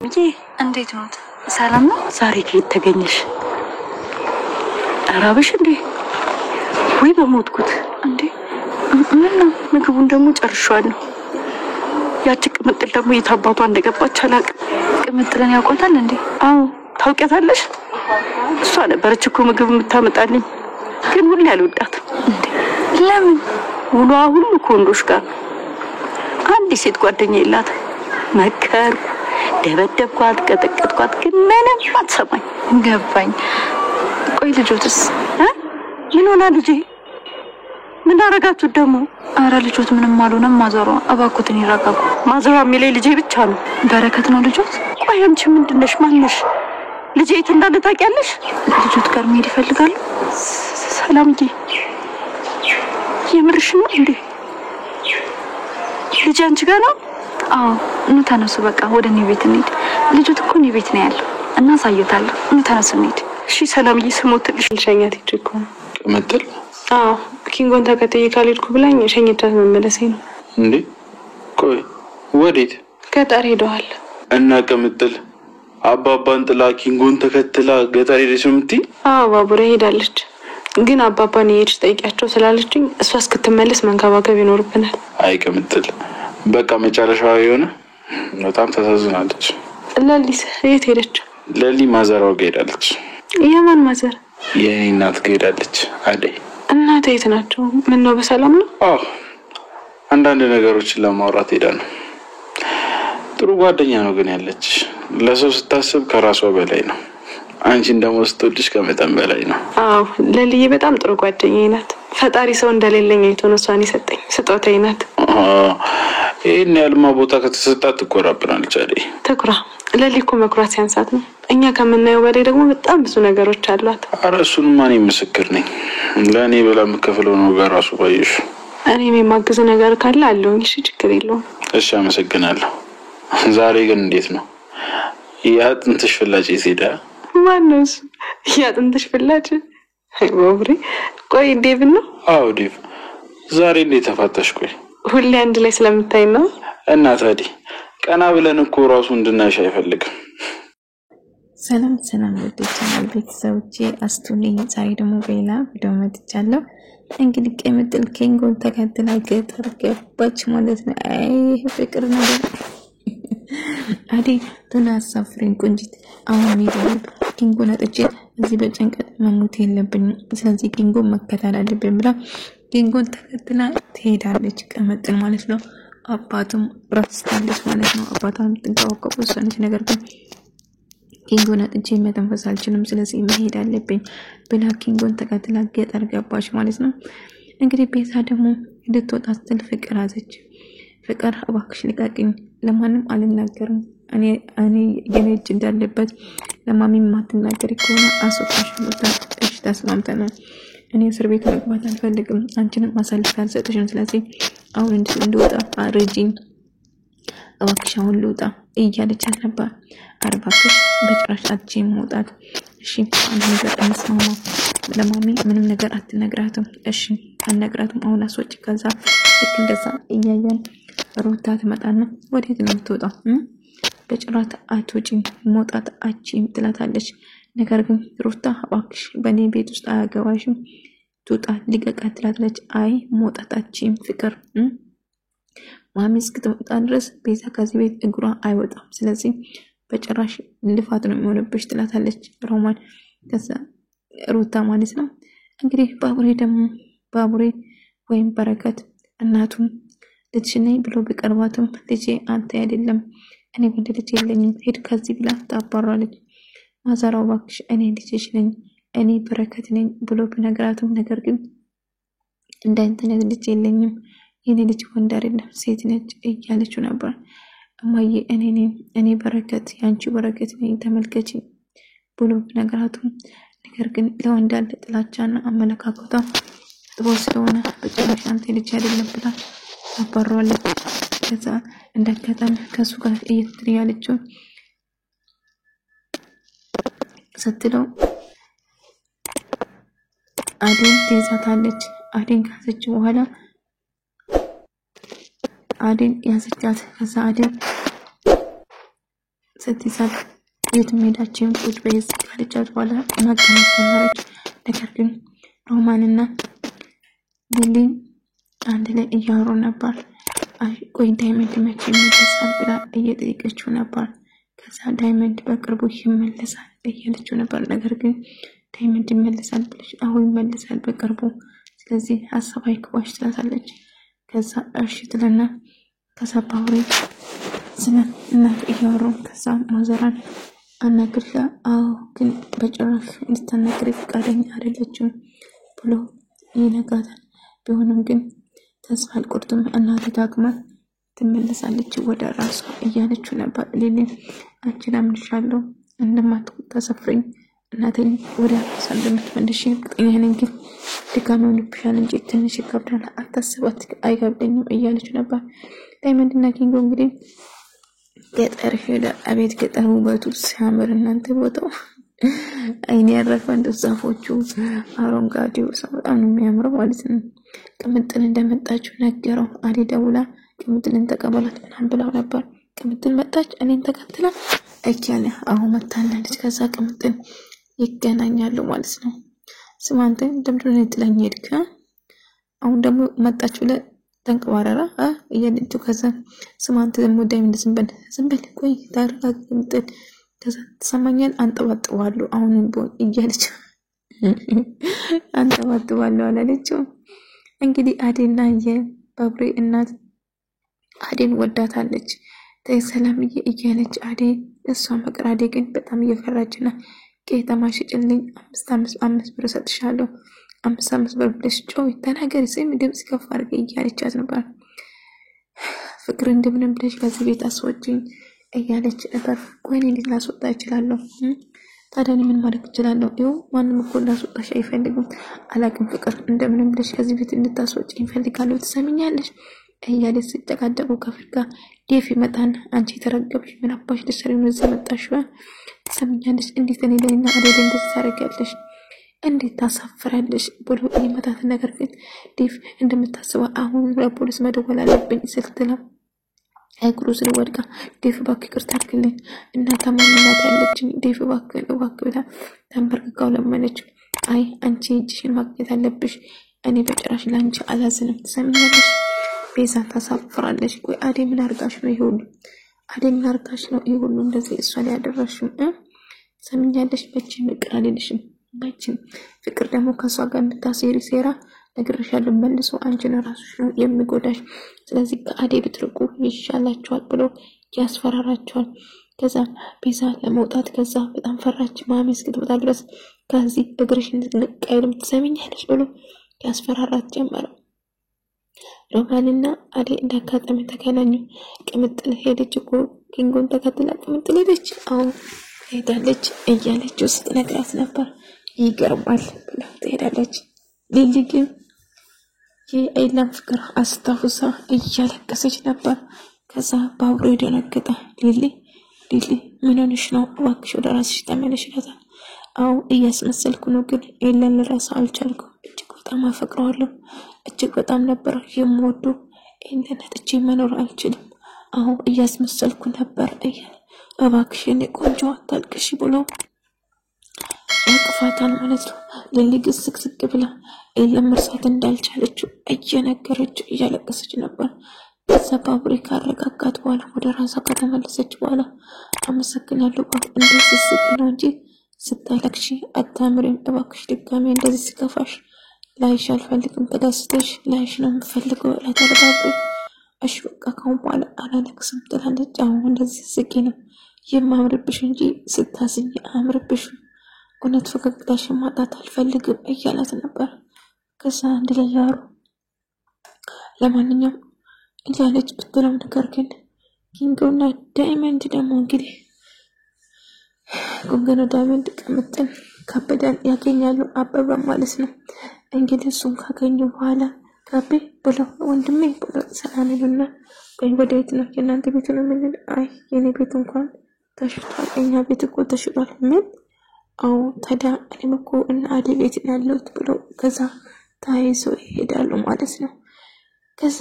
እንዴት ነው? ሰላም ነው? ዛሬ ከየት ተገኘሽ? አራበሽ እንዴ? ወይ በሞትኩት እንዴ? ምን ነው? ምግቡን ደግሞ ጨርሻለሁ። ያቺ ቅምጥል ደግሞ የታባቷ እንደገባች አላውቅም። ቅምጥልን ያውቆታል እንዴ? አዎ ታውቂያታለሽ? እሷ ነበረች እኮ ምግብ የምታመጣልኝ፣ ግን ሁሌ አልወዳትም። እንዴ ለምን? ውሏ ሁሉ ከወንዶች ጋር። አንድ ሴት ጓደኛ የላት። መከርኩ፣ ደበደብኳት፣ ቀጠቀጥኳት፣ ግን ምንም አትሰማኝ። ገባኝ። ቆይ ልጆትስ? ምን ሆና ልጄ? ምን አረጋችሁት ደግሞ? አረ ልጆት ምንም አልሆነም። ማዘሯ እባክዎትን ይረጋጉ። ማዘሯ የሚለኝ ልጄ ብቻ ነው። በረከት ነው ልጆት? ቆይ አንቺ ምንድነሽ? ማንሽ? ልጄ የት እንዳለ ታውቂያለሽ? ልጆት ጋር መሄድ ይፈልጋሉ። ሰላምዬ የምርሽ ነው እንዴ? ልጄ አንቺ ጋር ነው? አዎ ኑ ተነሱ፣ በቃ ወደ እኔ ቤት እንሂድ። ልጆት እኮ እኔ ቤት ነው ያለው እና ሳይታለሁ። ኑ ተነሱ እንሂድ። እሺ ሰላምዬ፣ ስሞትልሽ ልሸኛት ይችላል እኮ ቅምጥል። አዎ ኪንጎን ተከትዬ ካልሄድኩ ብላኝ ሸኝታት መመለሴ ነው። እንዴ ቆይ ወዴት? ገጠር ሄደዋል። እና ቅምጥል አባባን ጥላ ኪንጎን ተከትላ ገጠር ሄደች ነው የምትይ? አዎ ባቡሬ ሄዳለች፣ ግን አባባን የሄድሽ ጠይቂያቸው ስላለችኝ እሷ እስክትመለስ መንከባከብ ይኖርብናል። አይ ቅምጥል በቃ መጨረሻዋ የሆነ በጣም ተሳዝናለች። ለሊስ የት ሄደች? ለሊ ማዘሯ ጋር ሄዳለች። የማን ማዘር? የኔ እናት ጋር ሄዳለች። አደይ እናት የት ናቸው? ምን ነው በሰላም ነው? አዎ አንዳንድ ነገሮችን ለማውራት ሄዳ ነው። ጥሩ ጓደኛ ነው ግን ያለች። ለሰው ስታስብ ከራሷ በላይ ነው። አንቺን ደግሞ ስትወድሽ ከመጠን በላይ ነው። አዎ ለልዬ በጣም ጥሩ ጓደኛዬ ናት። ፈጣሪ ሰው እንደሌለኝ አይቶ ነው እሷን የሰጠኝ። ስጦታዬ ናት። ይሄን ያልማ ቦታ ከተሰጣት ትኮራብናለች። አደይ ትኩራ። ለሊ እኮ መኩራት ሲያንሳት ነው። እኛ ከምናየው በላይ ደግሞ በጣም ብዙ ነገሮች አሏት። ኧረ እሱንማ እኔ ምስክር ነኝ። ለእኔ ብላ የምከፍለው ነው በራሱ ባየሽ። እኔም የማግዝ ነገር ካለ አለውኝ። እሺ ችግር የለውም። እሺ አመሰግናለሁ። ዛሬ ግን እንዴት ነው የአጥንትሽ ፍላጭ ሄዳ? ማነው እሱ? የአጥንትሽ ፍላጭ? ባቡሬ ቆይ ዴቭ ነው? አዎ ዴቭ። ዛሬ እንዴት ተፋታሽ? ቆይ ሁሌ አንድ ላይ ስለምታይ ነው። እና ታዲያ ቀና ብለን እኮ ራሱ እንድናሽ አይፈልግም። ሰላም ሰላም ወደቻለሁ ቤተሰቦቼ፣ አስቱ ነኝ። ዛሬ ደግሞ በሌላ ቪዲዮ መጥቻለሁ። እንግዲህ ቅምጥል ኪንጎን ተከትላ ገጠር ገባች ማለት ነው። አይ ፍቅር ነገር አደይ ቶሎ አሳፍሪኝ ቆንጂት። አሁን ሄደው ኪንጎን አጥቼ እዚህ በጭንቀት መሞት የለብኝም። ስለዚህ ኪንጎን መከታተል አለብኝ ብላ ኪንጎን ተከትላ ትሄዳለች ቅምጥል ማለት ነው። አባቱም ረስታለች ማለት ነው። አባቷን ትንቀዋቀቁ ሰነች። ነገር ግን ኪንጎን አጥቼ መተንፈስ አልችልም፣ ስለዚህ መሄድ አለብኝ ብላ ኪንጎን ተከትላ ገጠር ገባች ማለት ነው። እንግዲህ ቤዛ ደግሞ ልትወጣ ስትል ፍቅር አዘች። ፍቅር እባክሽ ልቀቂኝ፣ ለማንም አልናገርም፣ እኔ የኔ እጅ እንዳለበት ለማሚም ማትናገሪ ከሆነ አስወጣሻለሁ። እሺ ተስማምተናል። እኔ እስር ቤት መግባት አልፈልግም፣ አንቺንም ማሳልፍ አልሰጥሽም። ስለዚህ አሁን እንድወጣ አርጂኝ እባክሽ፣ አሁን ልውጣ እያለች ነበር። አርባክሽ በጭራሽ አትችይም መውጣት። እሺ አንድ ነገር እንስማማ፣ ለማሚ ምንም ነገር አትነግራትም። እሺ አልነግራትም፣ አሁን አስወጪ። ከዛ ልክ እንደዛ እያያን ሩታ ትመጣና ወዴት ነው የምትወጣው? በጭራት አትወጪም፣ መውጣት አትችይም ትላታለች። ነገር ግን ሩታ እባክሽ በእኔ ቤት ውስጥ አያገባሽም፣ ትውጣ ልቀቃት ትላታለች። አይ መውጣት አትችይም ፍቅር፣ ማሚ እስክትመጣ ድረስ ቤዛ ከዚህ ቤት እግሯ አይወጣም፣ ስለዚህ በጭራሽ ልፋት ነው የሚሆንብሽ ትላታለች ሮማን። ከዛ ሩታ ማለት ነው እንግዲህ ባቡሬ ወይም በረከት እናቱም ልጅ ነኝ ብሎ ቢቀርባትም ልጄ አንተ አይደለም፣ እኔ ወንድ ልጅ የለኝም፣ ሄድ ከዚህ ብላ ታባራለች። ማዘራው እባክሽ እኔ ልጅሽ ነኝ፣ እኔ በረከት ነኝ ብሎ ቢነግራትም ነገር ግን እንዳንተኛት ልጅ የለኝም፣ የኔ ልጅ ወንድ አይደለም ሴት ነች እያለችው ነበር። እማዬ እኔ በረከት ያንቺ በረከት ነኝ ተመልከቺ ብሎ ቢነግራትም ነገር ግን ለወንድ ያለ ጥላቻና አመለካከቷ ጥሩ ስለሆነ በጭራሽ አንተ ልጅ አይደለም ብላ ታባራለች። ከዛ እንዳጋጣሚ ከሱ ጋር እየተያለችው ስትለው አደን ትይዛታለች። አደን ካዘች በኋላ አደን ያዘቻት። ከዛ አደን ስትይዛት የት ሜዳችን ቁጭ በይዝ ካለቻት በኋላ ማገናኘት ጀመረች። ነገር ግን ሮማንና ሊሊ አንድ ላይ እያወሩ ነበር። አይ ቆይ ዳይመንድ መቼ ይመለሳል ብላ እየጠየቀችው ነበር። ከዛ ዳይመንድ በቅርቡ ይመለሳል እያለችው ነበር። ነገር ግን ዳይመንድ ይመለሳል ብለሽ አሁን ይመለሳል በቅርቡ፣ ስለዚህ ሀሳብ አይክባሽ ትላታለች። ከዛ እሺ ትልና ከዛ ባውሬ ስለ እናት እያወሩ ከዛ ማዘራን አናግርሻ አዎ ግን በጭራሽ ልትናገሪ ፈቃደኛ አይደለችም ብሎ ይነጋታል። ቢሆንም ግን ተስፋ አልቆርጥም እናቴ ዳግማ ትመለሳለች ወደ ራሷ እያለችው ነበር። ሊሊ አንቺን አምንሻለሁ እንደማትተሰፍሪኝ እናቴን ወደ ራሷ እንደምትመልሽ እርግጠኛ ነኝ፣ ግን ድካም ሆኖብሻል እንጂ ትንሽ ይከብዳል አታስባት አይከብደኝም እያለችው ነበር። ዳይመንድና ኪንጎ እንግዲህ ገጠር ሄደ። አቤት ገጠር ውበቱ ሲያምር እናንተ ቦታው አይኔ ያረፈ እንደው ዛፎቹ አረንጓዴው ሰው በጣም ነው የሚያምረው ማለት ነው። ቅምጥል እንደመጣችሁ ነገረው። አዴ ደውላ ቅምጥልን ተቀበላት ምናምን ብላው ነበር። ቅምጥል መጣች እኔን ተከትላ እያለ አሁን መታለች። ከዛ ቅምጥል ይገናኛሉ ማለት ነው። ስማንተ እንደምድር ነው ጥላኝ ሄድክ አሁን ደግሞ መጣች ብለ ተንቀባረራ እያለች ከዛ ስማንተ ደግሞ ዳይመንድ ዝም በል ቆይ ታረጋግ ቅምጥል ከዛ ተሰማኛል አንጠባጥባለሁ አሁንም ቦን እያለች አንጠባጥባለሁ አላለችው። እንግዲህ አዴና የባቡሬ እናት አዴን ወዳታለች። ተሰላምዬ እያለች አዴ እሷ መቅራዴ ግን በጣም እየፈራችና ከየተማሽ ጭልኝ 5 ብር ሰጥሻለሁ 5 ብር ብለሽ ጮይ ተናገሪ ስም ድምጽ ከፍ አድርገ እያለቻት ነበር። ፍቅር እንደምንም ብለሽ ከዚህ ቤት አስወጪኝ እያለች ነበር። ቆይ እንዴት ላስወጣ እችላለሁ? ታዲያ ምን ማድረግ እችላለሁ? ይኸው ማንንም እኮ ላስወጣሽ አይፈልግም። አላቅም ፍቅር እንደምንም ብለሽ ከዚህ ቤት እንድታስወጪኝ ፈልጋለሁ ትሰሚኛለሽ እያለች ስትጨቃጨቁ ከፍርጋ ዴፍ ይመጣና አንቺ ተረገብሽ ምን አባሽ ልትሰሪ ነው እዚህ መጣሽው? ትሰሚኛለሽ እንዴት እኔ ለኔና አዴ እንደዚህ ታረጋለሽ? እንዴት ታሳፍራለሽ ብሎ ይመታት። ነገር ግን ዴፍ እንደምታስበው አሁን ለፖሊስ መደወል አለብኝ ስትል እግሩ ስር ወድቃ ዴፍ ባክ ይቅርታ አድርግልኝ እናታ ማንናት ያለችኝ ዴፍ ባክ ብላ ተንበርክካው ለመነችው። አይ አንቺ እጅሽን ማግኘት አለብሽ እኔ በጭራሽ ላንቺ አላዝንም ትሰሚኛለሽ? ቤዛ ታሳፍራለች። ቆይ አዴ ምን አርጋሽ ነው ይሁን? አዴ ምን አርጋሽ ነው ይሁን እንደዚህ እሷ ላይ ያደረሽው? ትሰሚኛለሽ? በጭን ንቅራልልሽም በጭን ፍቅር ደግሞ ከሷ ጋር እንድታሴሪ ሴራ ነግሬሻለሁ መልሶ አንቺን ራስሽ ነው የሚጎዳሽ። ስለዚህ ከአዴ ብትርቁ ይሻላችኋል ብሎ ያስፈራራቸዋል። ከዛ ቤዛ ለመውጣት ከዛ በጣም ፈራች። ማሚ እስክትመጣ ድረስ ከዚህ እግርሽን ልቀይልም ትሰሚኛለሽ ብሎ ያስፈራራት ጀመረ። ሮማንና አዴ እንዳጋጣሚ ተገናኙ። ቅምጥል ሄደች እኮ ኪንጎን ተከትላ ቅምጥል ሄደች አሁን ሄዳለች እያለች ውስጥ ነግራት ነበር። ይገርማል ብላ ትሄዳለች። ሊሊ ግን የኤላን ፍቅር አስታውሳ እያለቀሰች ነበር። ከዛ ባቡሬ ደነገጠ። ሊሊ ምን ሆነሽ ነው? እባክሽ ወደ ራስሽ ተመለሽ ይላታል። አው እያስመሰልኩ ነው ግን ኤላን ልረሳ አልቻልኩም። እጅግ በጣም አፈቅረዋለሁ። እጅግ በጣም ነበር የምወደው። ኤላን አጥቼ መኖር አልችልም። አው እያስመሰልኩ ነበር እያለ እባክሽ እኔ ቆንጆ አታልቅሽ ብሎ ያቅፋታል ማለት ነው። ሊሊ ግን ስቅስቅ ብላ ኤላን መርሳት እንዳልቻለችው እየነገረችው እያለቀሰች ነበር። ከዛ ባቡሬ ካረጋጋት በኋላ ወደ ራሷ ከተመለሰች በኋላ አመሰግናለሁ ባብ እንደዚህ ስቅ ነው እንጂ ስታለቅሺ አታምሪም። እባክሽ ድጋሜ እንደዚህ ሲከፋሽ ላይሽ አልፈልግም። ተደስተሽ ላይሽ ነው የምፈልገው እላታለሁ ባቡሬ። እሺ በቃ ካሁን በኋላ አላለቅስም ትላለች። አሁን እንደዚህ ስቂ ነው የማምርብሽ እንጂ ስታስኝ አምርብሽም እውነት ፈገግታሽን ማጣት አልፈልግም እያላት ነበር። ከዛ አንድ ላይ ያሩ ለማንኛውም እያለች ብትለው ነገር ግን ኪንጎና ዳይመንድ ደግሞ እንግዲህ ኪንጎና ዳይመንድ ቅምጥል ከበዳን ያገኛሉ። አበባ ማለት ነው እንግዲህ እሱን ካገኙ በኋላ ካቤ ብለው ወንድሜ ብለው ሰላም ይሉና ቆይ ወዴት ነው የእናንተ ቤት ነው? ምን አይ የኔ ቤት እንኳን ተሽጧል። እኛ ቤት እኮ ተሽጧል። ምን አው ታዲያ እኔም እኮ እና አዴ ቤት ያለሁት ብሎ ከዛ ታይዞ ይሄዳሉ ማለት ነው። ከዛ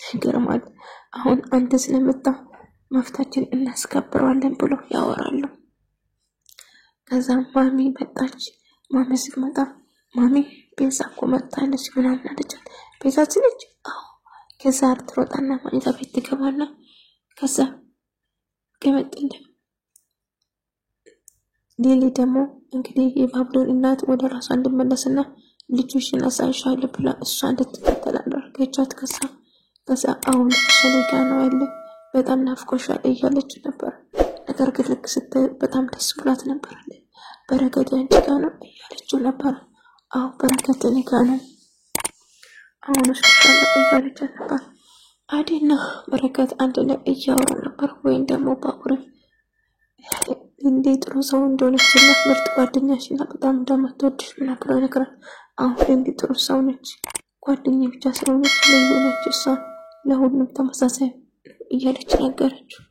ይገርማል። አሁን አንተ ስለመጣ መፍታችን እናስከብረዋለን ብሎ ያወራሉ። ከዛ ማሚ መጣች። ማሚ ስትመጣ ማሚ ቤዛ እኮ መጣለች ምናምን አለቻት። ቤዛ ትልጅ አዎ። ከዛ ትሮጣና ማሚዛ ቤት ትገባና ከዛ ቅምጥል ሊሊ ደግሞ እንግዲህ የባቡሬን እናት ወደ ራሷ እንድመለስና ልጆችን አሳይሻለሁ ብላ እሷ እንድትከተል አደረገቻት። ከዛ አሁን ሸሌጋ ነው ያለ በጣም ናፍቆሻል እያለች ነበር። ነገር ግን ልክ ስትል በጣም ደስ ብሏት ነበር። በረከት አንቺ ጋር ነው እያለችው ነበር። አዎ በረከት እኔ ጋር ነው አሁን ወስደሻለሁ እያለቻት ነበር። አዴና በረከት አንድ ላይ እያወሩ ነበር። ወይም ደግሞ ባቡሬ እንዴት ጥሩ ሰው እንደሆነችና ምርጥ ጓደኛሽና በጣም እንደምትወድሽ ምናምን ነግራል። አሁን እንዴት ጥሩ ሰው ነች፣ ጓደኛ ብቻ ስለሆነች ልዩ ነች፣ እሷ ለሁሉም ተመሳሳይ እያለች ነገረችው።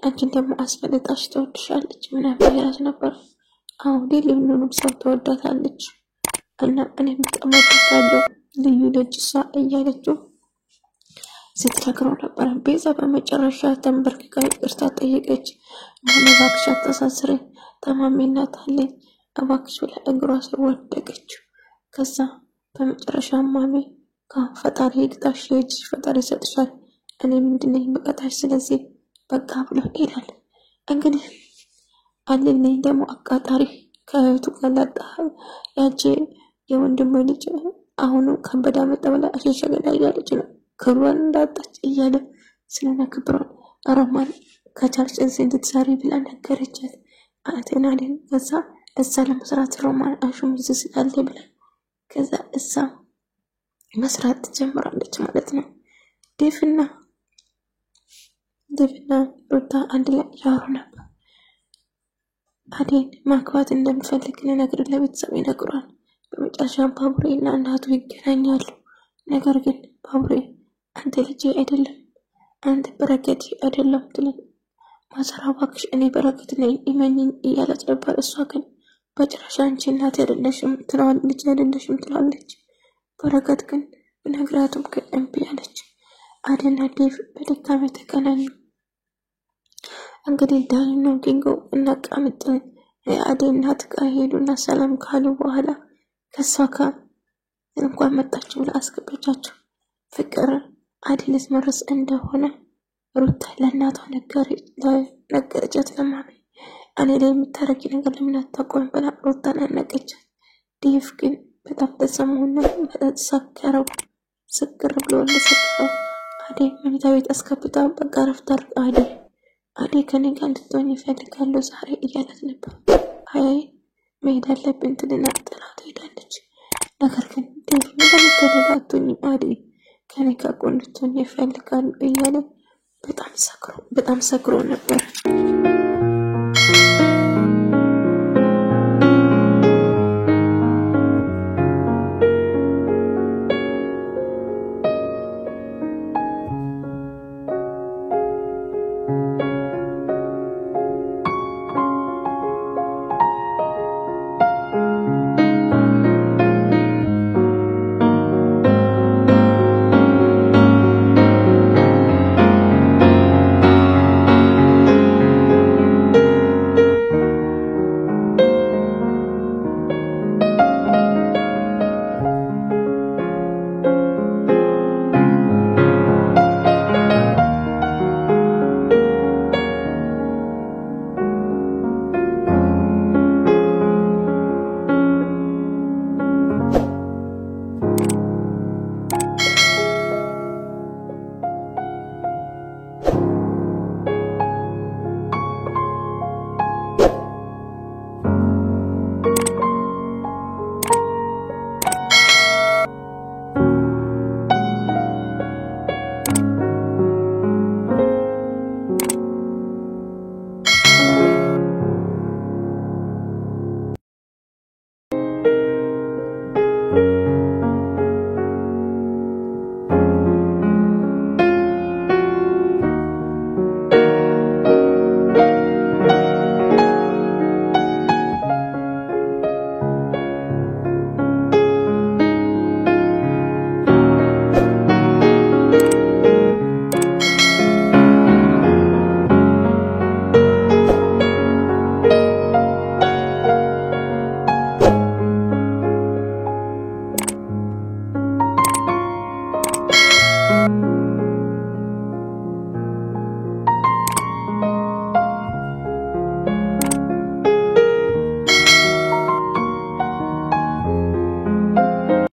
አንቺን ደግሞ አስፈልጣሽ ትወድሻለች ምናምን እያለች ነበር። አሁን ሁሉንም ሰው ትወዳታለች እና እኔም በጣም ወዳታለሁ ልዩ ነች እሷ እያለችው ስትነግረው ነበር። ቤዛ በመጨረሻ ተንበርክካ ይቅርታ ጠየቀች። ማሚ እባክሽ አታሳስረኝ፣ ታማሚነት አለኝ እባክሽ ብላ እግሯ ስር ወደቀች። ከዛ በመጨረሻ ማሚ ከፈጣሪ ሄድታሽ ሄጅ ፈጣሪ ይሰጥሻል፣ እኔ ምንድነኝ በቀታሽ፣ ስለዚህ በቃ ብሎ ይላል። እንግዲህ አለልኝ ደግሞ አቃጣሪ ከእህቱ ጋር ላጣ ያቺ የወንድሙ ልጅ አሁኑ ከበዳ መጣ ብላ አሸሸገዳ እያለች ነው ክብሯን እንዳጣች እያለ ስለነክብሯን አረማን ከቻልሽ እዚህ እንድትሰሪ ብላ ነገረቻት። አቴናልን ከዛ እዛ ለመስራት ሮማን አሹም ይዘስ አለ ብላ ከዛ እዛ መስራት ትጀምራለች ማለት ነው። ዴፍና ሩታ አንድ ላይ ያወሩ ነበር። አዴን ማክባት እንደምፈልግ ለነገር ለቤተሰብ ይነግሯል። በመጨረሻ ባቡሬና እናቱ ይገናኛሉ። ነገር ግን ባቡሬ አንተ ልጅ አይደለም አንተ በረከት አይደለም ትልቅ ማሰራ ባክሽ እኔ በረከት ነኝ እመኝኝ እያለች ነበር። እሷ ግን በጭራሽ አንቺ እናት አይደለሽም ትላለች፣ ልጅ አይደለሽም ትላለች። በረከት ግን ነግራቱም ከእምቢ አለች። አደና ዴቭ በድጋሚ ተገናኙ። እንግዲህ ዳኒና ኪንጎ እና ቅምጥል አደይ እናት ጋር ሄዱና ሰላም ካሉ በኋላ ከሷ ጋር እንኳን መጣችሁ ብላ አስገባቻቸው። ፍቅር አደይ ልትመርስ እንደሆነ ሩታ ለእናቷ ነገረቻት ለማሚ። እኔ ላይ የምታረጊ ነገር ለምን አታቆም ብላ ሩታን አነቀቻት። ዴቭ ግን በጣም ተሰማውና ሰከረው። ስክር ብሎ ለሰከረው አደይ መኝታ ቤት አስገብታ በቃ ረፍት አድርግ አደይ ከኔ ጋር እንድትሆን ይፈልጋለሁ ዛሬ እያላት ነበር። አይ መሄድ አለብን ትልና ጥላው ትሄዳለች። ነገር ግን ዴቭ ለምን አደይ ከኔ ጋር እንድትሆን ይፈልጋለሁ እያለ በጣም ሰክሮ ነበር።